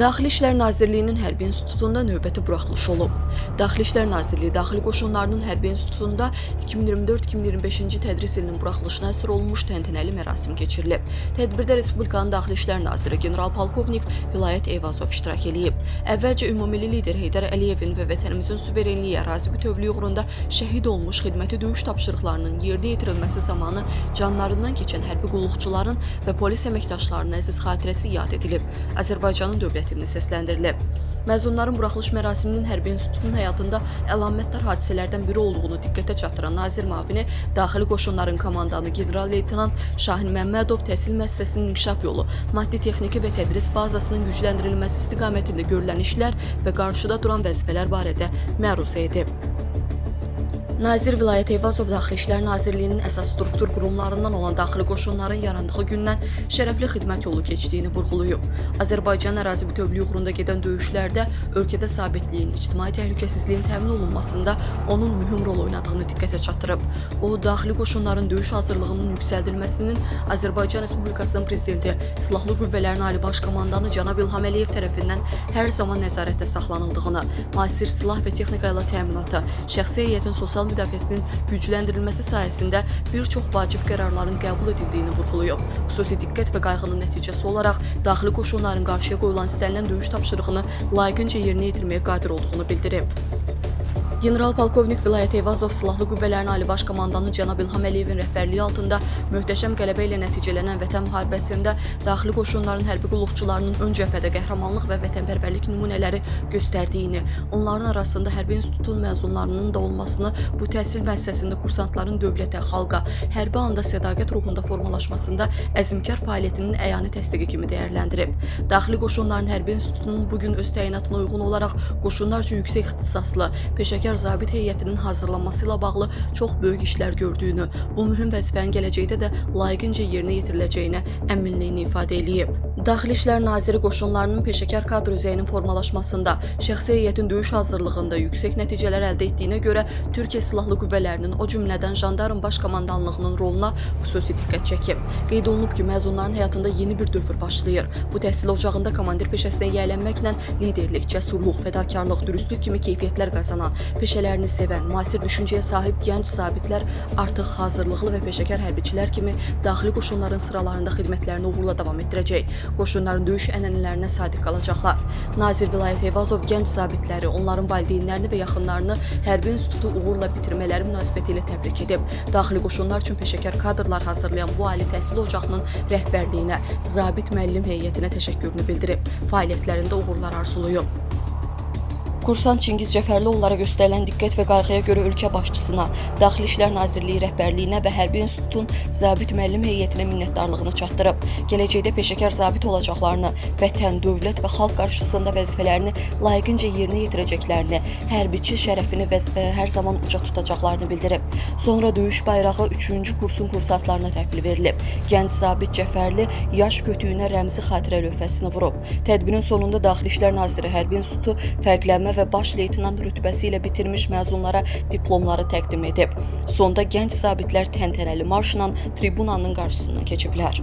Daxili İşlər Nazirliyinin Hərbi İnstitutunda növbəti buraxılış olub. Daxili İşlər Nazirliyi Daxili Qoşunlarının Hərbi İnstitutunda 2024-2025-ci tədris ilinin buraxılışına əsr olunmuş təntənəli mərasim keçirilib. Tədbirdə Respublikanın Daxili İşlər Naziri General-Polkovnik Vilayət Eyvazov iştirak edib. Əvvəlcə Ümumilli lider Heydər Əliyevin və vətənimizin suverenliyi, ərazi bütövlüyü uğrunda şəhid olmuş xidməti döyüş tapşırıqlarının yerinə yetirilməsi zamanı canlarından keçən hərbi qulluqçuların və polis əməkdaşlarının əziz xatirəsi yad edilib. Azərbaycanın dövlətini səsləndirilib. Məzunların buraxılış mərasiminin Hərbi İnstitutun həyatında əlamətdar hadisələrdən biri olduğunu diqqətə çatdıran Nazir müavini Daxili Qoşunların komandanı General-Leytenant Şahin Məmmədov təhsil müəssisəsinin inkişaf yolu, maddi-texniki və tədris bazasının gücləndirilməsi istiqamətində görülən işlər və qarşıda duran vəzifələr barədə məruzə edib. Nazir Vilayət Eyvazov Daxili İşlər Nazirliyinin əsas struktur qurumlarından olan daxili qoşunların yarandığı gündən şərəfli xidmət yolu keçdiyini vurğulayıb. Azərbaycan ərazi bütövlüyü uğrunda gedən döyüşlərdə ölkədə sabitliyin, ictimai təhlükəsizliyin təmin olunmasında onun mühüm rol oynadığını diqqətə çatdırıb. O, daxili qoşunların döyüş hazırlığının yüksəldilməsinin Azərbaycan Respublikasının Prezidenti, Silahlı Qüvvələrin Ali Baş Komandanı Cənab İlham Əliyev tərəfindən hər zaman nəzarətdə saxlanıldığını, müasir silah və texnika ilə təminatı, şəxsi heyətin sosial müdafiəsinin gücləndirilməsi sayəsində bir çox vacib qərarların qəbul edildiyini vurğulayıb. Xüsusi diqqət və qayğının nəticəsi olaraq daxili qoşunların qarşıya qoyulan istənilən döyüş tapşırığını layiqincə yerinə yetirməyə qadir olduğunu bildirib. General-Polkovnik Vilayət Eyvazov Silahlı Qüvvələrin Ali Baş Komandanı Cənab İlham Əliyevin rəhbərliyi altında möhtəşəm qələbə ilə nəticələnən Vətən müharibəsində daxili qoşunların hərbi qulluqçularının ön cəbhədə qəhrəmanlıq və vətənpərvərlik nümunələri göstərdiyini, onların arasında Hərbi İnstitutun məzunlarının da olmasını, bu təhsil müəssisəsində kursantların dövlətə, xalqa, hərbi anda sədaqət ruhunda formalaşmasında əzmkar fəaliyyətinin əyani təsdiqi kimi dəyərləndirib. Daxili qoşunların Hərbi İnstitutunun bugün öz təyinatına uyğun olaraq qoşunlar üçün yüksək ixtisaslı, peşəkar zabit heyətinin hazırlanması ilə bağlı çox böyük işlər gördüyünü, bu mühüm vəzifənin gələcəkdə də layiqincə yerinə yetiriləcəyinə əminliyini ifadə edib. Daxili İşlər Naziri qoşunlarının peşəkar kadr özəyinin formalaşmasında, şəxsi heyətin döyüş hazırlığında yüksək nəticələr əldə etdiyinə görə Türkiyə Silahlı Qüvvələrinin, o cümlədən Jandarm Baş Komandanlığının roluna xüsusi diqqət çəkib. Qeyd olunub ki, məzunların həyatında yeni bir dövr başlayır. Bu təhsil ocağında komandir peşəsinə yiyələnməklə liderlik, cəsurluq, fədakarlıq, dürüstlük kimi keyfiyyətlər qazanan, peşələrini sevən, müasir düşüncəyə sahib gənc zabitlər artıq hazırlıqlı və peşəkar hərbiçilər kimi daxili qoşunların sıralarında xidmətlərini uğurla davam etdirəcək. Qoşunların döyüş ənənələrinə sadiq qalacaqlar. Nazir Vilayət Eyvazov gənc zabitləri, onların valideynlərini və yaxınlarını Hərbi İnstitutu uğurla bitirmələri münasibəti ilə təbrik edib. Daxili qoşunlar üçün peşəkar kadrlar hazırlayan bu ali təhsil ocağının rəhbərliyinə, zabit müəllim heyətinə təşəkkürünü bildirib. Fəaliyyətlərində uğurlar arzulayıb. Kursant Çingiz Cəfərlioğullara göstərilən diqqət və qayğıya görə ölkə başçısına, Daxili İşlər Nazirliyi rəhbərliyinə və Hərbi İnstitutun zabit müəllim heyətinə minnətdarlığını çatdırıb. Gələcəkdə peşəkar zabit olacaqlarını, vətən, dövlət və xalq qarşısında vəzifələrini layiqincə yerinə yetirəcəklərini, hərbiçi şərəfini hər zaman uca tutacaqlarını bildirib. Sonra döyüş bayrağı 3-cü kursun kursantlarına təhvil verilib. Gənc zabit Cəfərli yaş kötüyünə rəmzi xatirə lövhəsini vurub. Tədbirin sonunda Daxili İşlər Naziri Hərbi İnstitutu fərqlənmə və baş leytenant rütbəsi ilə bitirmiş məzunlara diplomları təqdim edib. Sonda gənc zabitlər təntənəli marşla tribunanın qarşısından keçiblər.